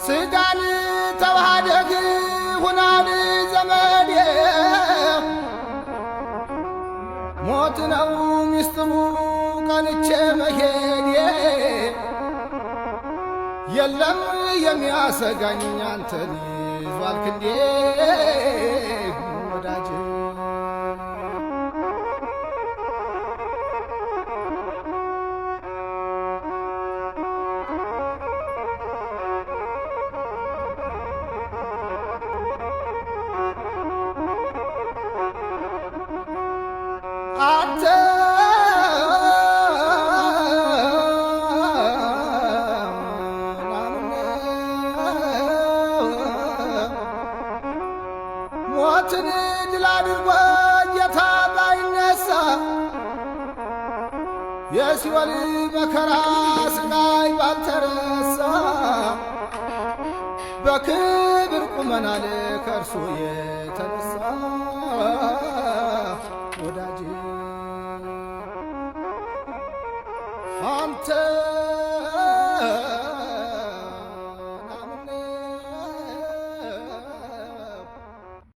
ስጋን ተዋህደህ ሁናን ዘመዴ ሞት ነው ሚስጥሩ ቀንቼ መሄዴ የለም የሚያሰጋኝ አንተን ይዟል ክንዴ ወዳጄ አንተ ሞትን ድል አድርጎ ጌታ ባይነሳ የሲኦል መከራ ስቃይ ባልተረሳ በክብር ቁመናል ከእርሱ የተነሳ ወዳጄ አንተ